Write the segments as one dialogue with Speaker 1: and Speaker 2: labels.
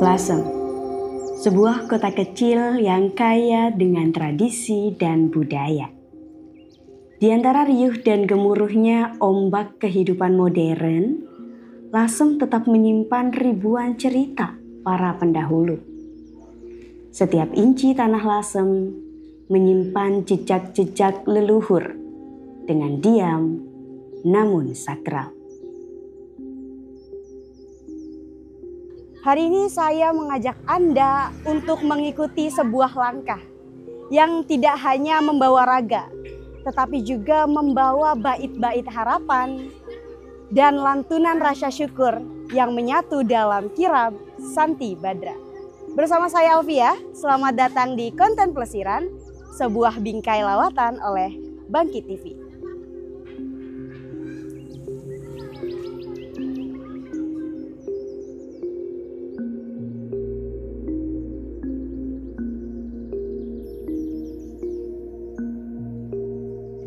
Speaker 1: Lasem, sebuah kota kecil yang kaya dengan tradisi dan budaya. Di antara riuh dan gemuruhnya ombak kehidupan modern, Lasem tetap menyimpan ribuan cerita para pendahulu. Setiap inci tanah Lasem menyimpan jejak-jejak leluhur dengan diam namun sakral. Hari ini saya mengajak Anda untuk mengikuti sebuah langkah yang tidak hanya membawa raga, tetapi juga membawa bait-bait harapan dan lantunan rasa syukur yang menyatu dalam kirab Santi Badra. Bersama saya Alvia, selamat datang di Konten Plesiran, sebuah bingkai lawatan oleh Bangkit TV.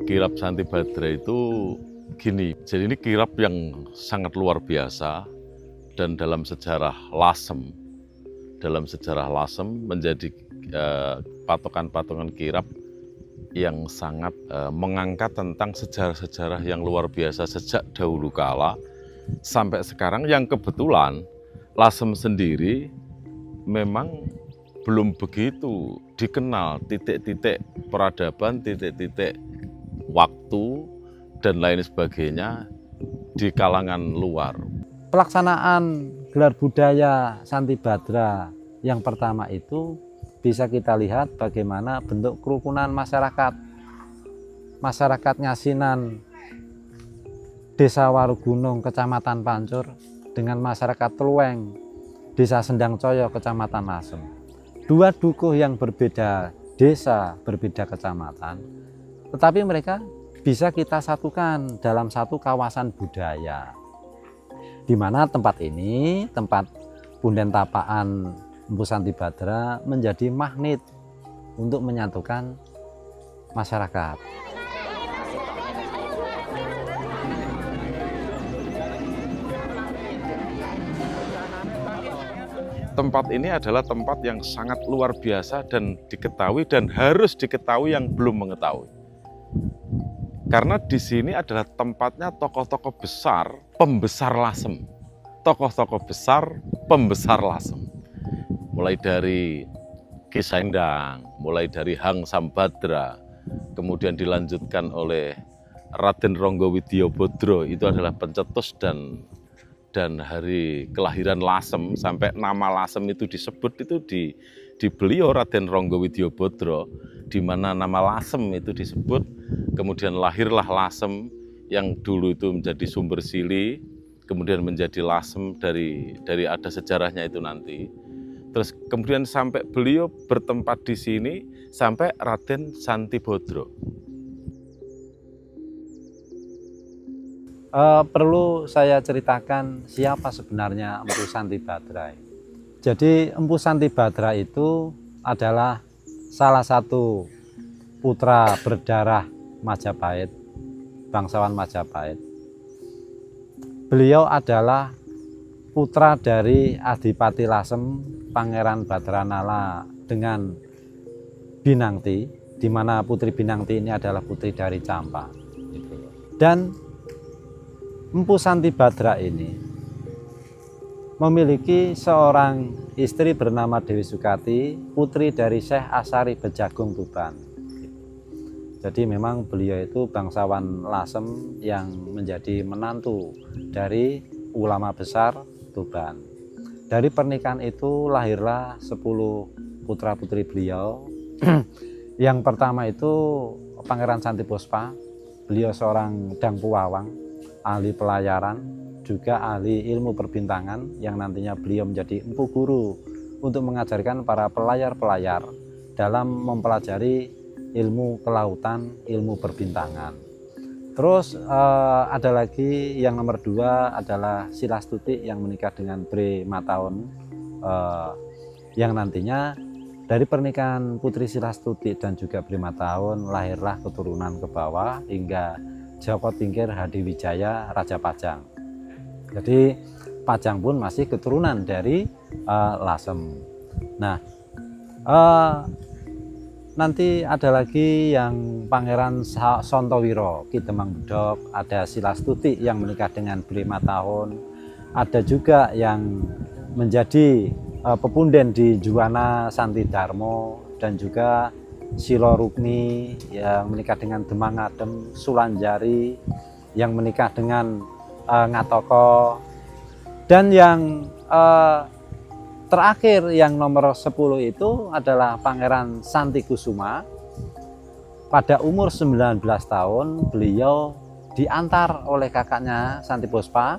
Speaker 2: Kirab Santi Badra itu gini, jadi ini kirab yang sangat luar biasa dan dalam sejarah Lasem menjadi patokan-patokan kirab yang sangat mengangkat tentang sejarah-sejarah yang luar biasa sejak dahulu kala sampai sekarang, yang kebetulan Lasem sendiri memang belum begitu dikenal titik-titik peradaban, titik-titik waktu dan lain sebagainya di kalangan luar.
Speaker 3: Pelaksanaan gelar budaya Santi Badra yang pertama itu bisa kita lihat bagaimana bentuk kerukunan masyarakat Ngasinan, Desa Warugunung, Kecamatan Pancur, dengan masyarakat Telueng, Desa Sendang Coyo, Kecamatan Lasem. Dua dukuh yang berbeda desa, berbeda kecamatan, tetapi mereka bisa kita satukan dalam satu kawasan budaya, di mana tempat ini, tempat punden tapaan Empu Santi Badra, menjadi magnet untuk menyatukan masyarakat.
Speaker 2: Tempat ini adalah tempat yang sangat luar biasa dan diketahui dan harus diketahui yang belum mengetahui. Karena di sini adalah tempatnya tokoh-tokoh besar, pembesar Lasem. Tokoh-tokoh besar, pembesar Lasem. Mulai dari Ki Sendang, mulai dari Hang Sambadra, kemudian dilanjutkan oleh Raden Ronggo Widyabodro, itu adalah pencetus dan hari kelahiran Lasem, sampai nama Lasem itu disebut itu di beliau Raden Ronggo Widyabodro, di mana nama Lasem itu disebut, kemudian lahirlah Lasem yang dulu itu menjadi Sumber Sili, kemudian menjadi Lasem dari ada sejarahnya itu nanti. Terus kemudian sampai beliau bertempat di sini sampai Raden Santi Bodro.
Speaker 3: Perlu saya ceritakan siapa sebenarnya Empu Santi Badra. Jadi Empu Santi Badra itu adalah salah satu putra berdarah Majapahit, bangsawan Majapahit. Beliau adalah putra dari Adipati Lasem, Pangeran Badranala dengan Binangti, di mana Putri Binangti ini adalah putri dari Campa. Dan Empu Santi Badra ini memiliki seorang istri bernama Dewi Sukati, putri dari Syekh Asari Bejagung Tuban. Jadi memang beliau itu bangsawan Lasem yang menjadi menantu dari ulama besar Tuban. Dari pernikahan itu lahirlah 10 putra-putri beliau. Yang pertama itu Pangeran Santi Puspa. Beliau seorang dangpu wawang, ahli pelayaran, juga ahli ilmu perbintangan, yang nantinya beliau menjadi empu guru untuk mengajarkan para pelayar-pelayar dalam mempelajari ilmu kelautan, ilmu perbintangan. Terus ada lagi yang nomor 2 adalah Silastuti yang menikah dengan Bre Mataun, yang nantinya dari pernikahan Putri Silastuti dan juga Bre Mataun lahirlah keturunan ke bawah hingga Joko Tingkir Hadiwijaya Raja Pajang. Jadi Pajang pun masih keturunan dari Lasem. Nah, nanti ada lagi yang Pangeran Sontowiro Ki Demang Bedok, ada Silastuti yang menikah dengan Beli Matahun, ada juga yang menjadi pepunden di Juwana Santi Darmo, dan juga Silo Rukmi yang menikah dengan Demang Adem, Sulanjari yang menikah dengan Ngatoko, dan yang terakhir yang nomor 10 itu adalah Pangeran Santi Kusuma. Pada umur 19 tahun beliau diantar oleh kakaknya Santi Puspa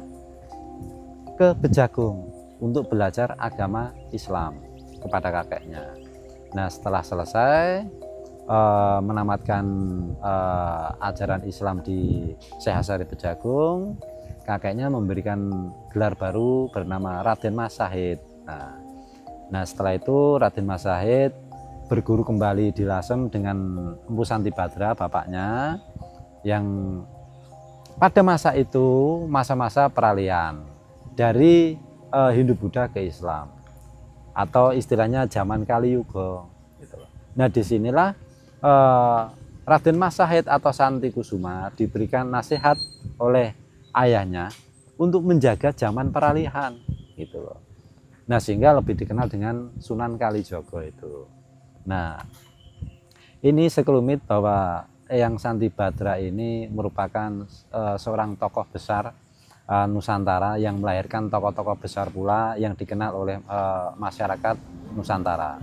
Speaker 3: ke Bejagung untuk belajar agama Islam kepada kakeknya. Nah, setelah selesai menamatkan ajaran Islam di Syekh Hasyari Bejagung, kakeknya memberikan gelar baru bernama Raden Mas Sahid. Nah, setelah itu Raden Mas Sahid berguru kembali di Lasem dengan Empu Santi Badra, bapaknya, yang pada masa itu masa-masa peralihan dari Hindu Buddha ke Islam, atau istilahnya zaman Kali Yuga. Nah, disinilah Raden Mas Sahid atau Santi Kusuma diberikan nasihat oleh ayahnya untuk menjaga zaman peralihan, gitu loh. Nah, sehingga lebih dikenal dengan Sunan Kalijogo itu. Nah, ini sekelumit bahwa Eyang Santi Badra ini merupakan seorang tokoh besar Nusantara yang melahirkan tokoh-tokoh besar pula yang dikenal oleh masyarakat Nusantara.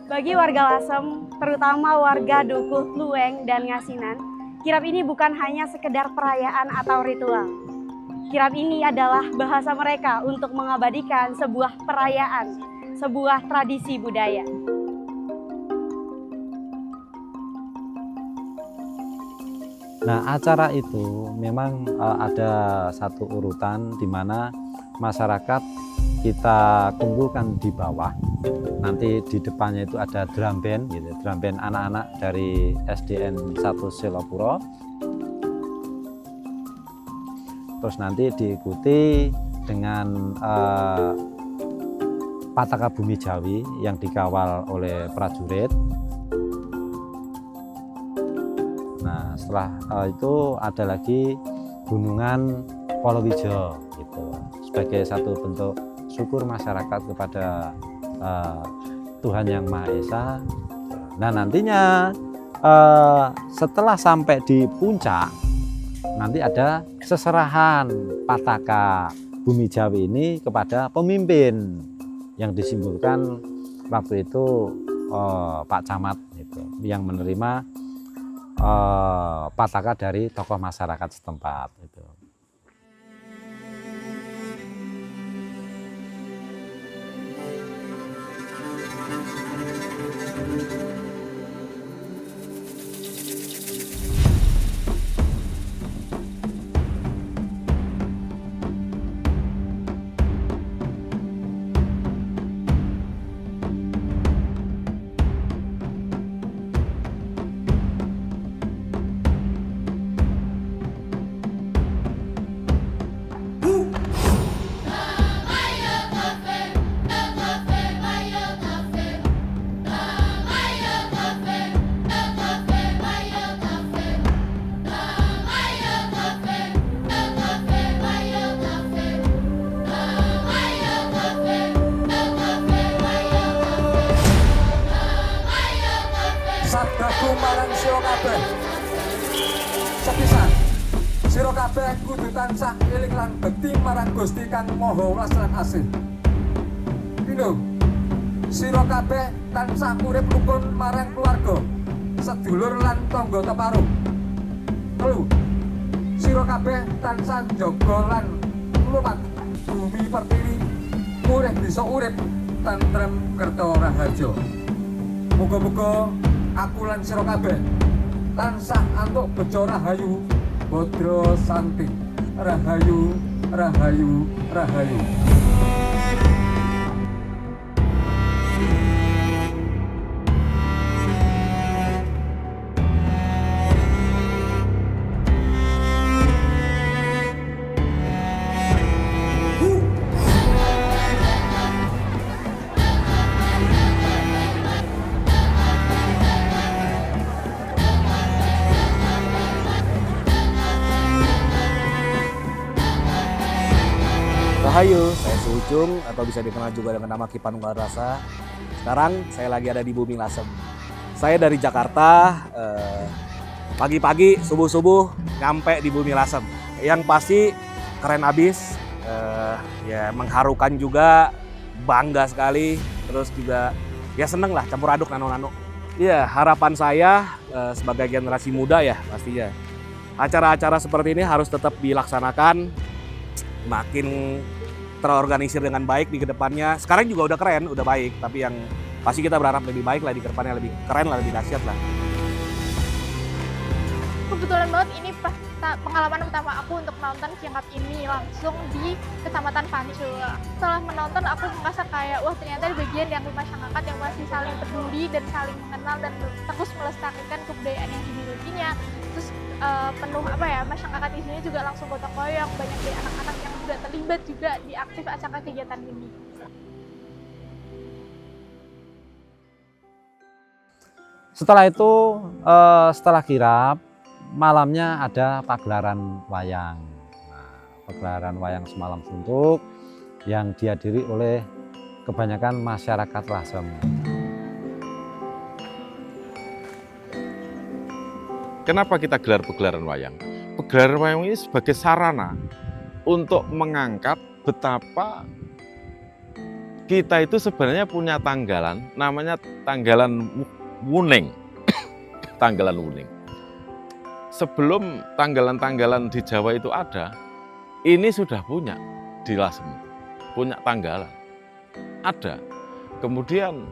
Speaker 1: Bagi warga Lasem, terutama warga Dukuh, Lueng, dan Ngasinan, kirap ini bukan hanya sekedar perayaan atau ritual. Kirap ini adalah bahasa mereka untuk mengabadikan sebuah perayaan, sebuah tradisi budaya.
Speaker 3: Nah, acara itu memang ada satu urutan di mana masyarakat kita kumpulkan di bawah. Nanti di depannya itu ada drum band, gitu, drum band anak-anak dari SDN 1 Selopuro. Terus nanti diikuti dengan Pataka Bumi Jawi yang dikawal oleh prajurit. Nah, setelah itu ada lagi gunungan Polowijo, gitu, sebagai satu bentuk syukur masyarakat kepada Tuhan Yang Maha Esa. Nah, nantinya setelah sampai di puncak, nanti ada seserahan Pataka Bumi Jawi ini kepada pemimpin yang disimbolkan waktu itu Pak Camat, gitu, yang menerima Pataka dari tokoh masyarakat setempat, gitu.
Speaker 4: Sabdaku marang sira kabeh. Sepisan sira kabeh kudu tansah eling lan bekti marang Gusti Kang Maha Welas lan Asih. Pindho, sira kabeh tansah urip rukun marang keluarga, sedulur lan tangga teparuh. 3, sira kabeh tansah njaga lan nglumat bumi pertiwi, urip bisa urip tentrem kerta raharja. Muga-muga aku lan sira kabeh tansah antuk bejo rahayu, bodro santi, rahayu, rahayu, rahayu.
Speaker 5: Rahayu, saya Suucung atau bisa dikenal juga dengan nama Ki Panunggal Rasa. Sekarang saya lagi ada di Bumi Lasem. Saya dari Jakarta, pagi-pagi subuh-subuh nyampe di Bumi Lasem. Yang pasti keren abis, ya mengharukan juga, bangga sekali, terus juga ya seneng lah campur aduk nano-nano. Ya harapan saya sebagai generasi muda ya pastinya acara-acara seperti ini harus tetap dilaksanakan, makin terorganisir dengan baik di kedepannya. Sekarang juga udah keren, udah baik, tapi yang pasti kita berharap lebih baik lah di kedepannya, lebih keren lah, lebih dahsyat lah.
Speaker 6: Kebetulan banget ini pengalaman pertama aku untuk nonton Siangkap ini langsung di Kecamatan Pancul. Setelah menonton aku merasa kayak wah ternyata ada bagian yang masyarakat yang masih saling peduli dan saling mengenal dan terus melestarikan kebudayaan yang dimilikinya. Terus penuh masyarakat di sini juga langsung gotong royong, banyak dari anak-anak yang juga terlibat juga di aktif acara kegiatan ini.
Speaker 3: Setelah itu, setelah kirap, malamnya ada pagelaran wayang. Nah, pagelaran wayang semalam suntuk yang dihadiri oleh kebanyakan masyarakat Lasem.
Speaker 2: Kenapa kita gelar pagelaran wayang? Pagelaran wayang ini sebagai sarana untuk mengangkat betapa kita itu sebenarnya punya tanggalan, namanya tanggalan Wuning. Tanggalan Wuning. Sebelum tanggalan-tanggalan di Jawa itu ada, ini sudah punya di Lasem, punya tanggalan. Ada. Kemudian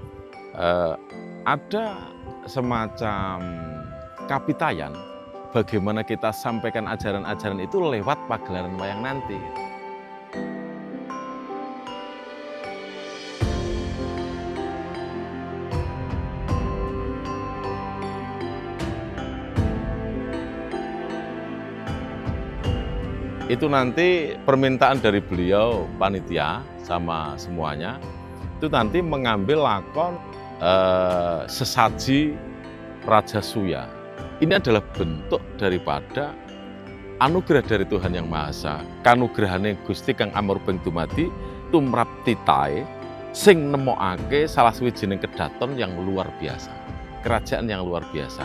Speaker 2: ada semacam kapitayan, bagaimana kita sampaikan ajaran-ajaran itu lewat pagelaran wayang nanti. Itu nanti permintaan dari beliau, panitia sama semuanya, itu nanti mengambil lakon sesaji Raja Suya. Ini adalah bentuk daripada anugerah dari Tuhan Yang Maha Esa. Kanugrahane Gusti Kang Amurbeng dumadi tumrap titahe sing nemokake salah sawijining kedaton yang luar biasa. Kerajaan yang luar biasa.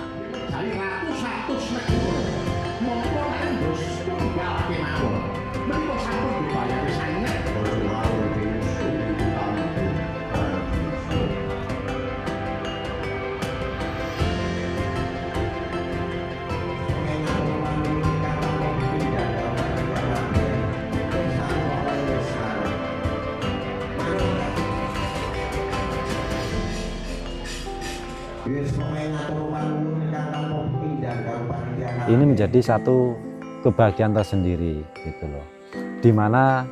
Speaker 3: Ini menjadi satu kebahagiaan tersendiri gitu loh, dimana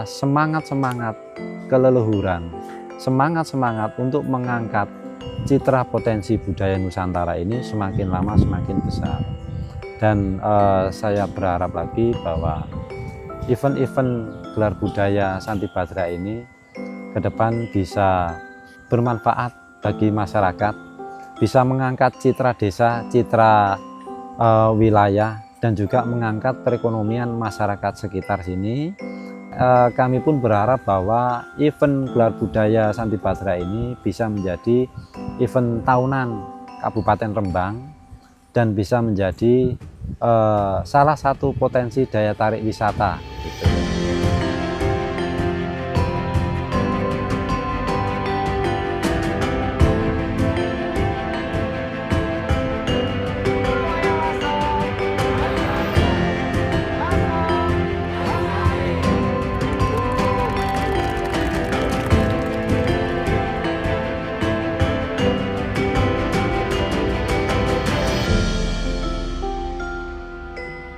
Speaker 3: semangat keleluhuran, semangat untuk mengangkat citra potensi budaya Nusantara ini semakin lama semakin besar. Dan saya berharap lagi bahwa event-event gelar budaya Santi Badra ini ke depan bisa bermanfaat bagi masyarakat, bisa mengangkat citra desa, citra wilayah, dan juga mengangkat perekonomian masyarakat sekitar sini. Kami pun berharap bahwa event gelar budaya Santi Badra ini bisa menjadi event tahunan Kabupaten Rembang dan bisa menjadi salah satu potensi daya tarik wisata gitu.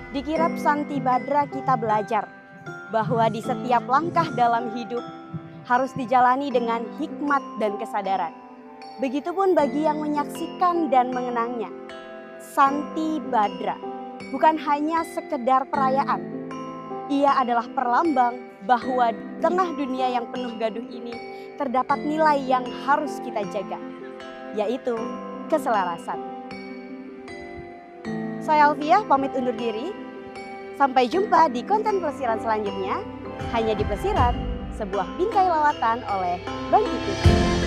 Speaker 1: Di kirap Santi Badra kita belajar bahwa di setiap langkah dalam hidup harus dijalani dengan hikmat dan kesadaran. Begitupun bagi yang menyaksikan dan mengenangnya. Santi Badra bukan hanya sekedar perayaan. Ia adalah perlambang bahwa di tengah dunia yang penuh gaduh ini terdapat nilai yang harus kita jaga, yaitu keselarasan. Saya Alfia pamit undur diri. Sampai jumpa di konten pelesiran selanjutnya. Hanya di Plesiran, sebuah bingkai lawatan oleh Bang Kikit.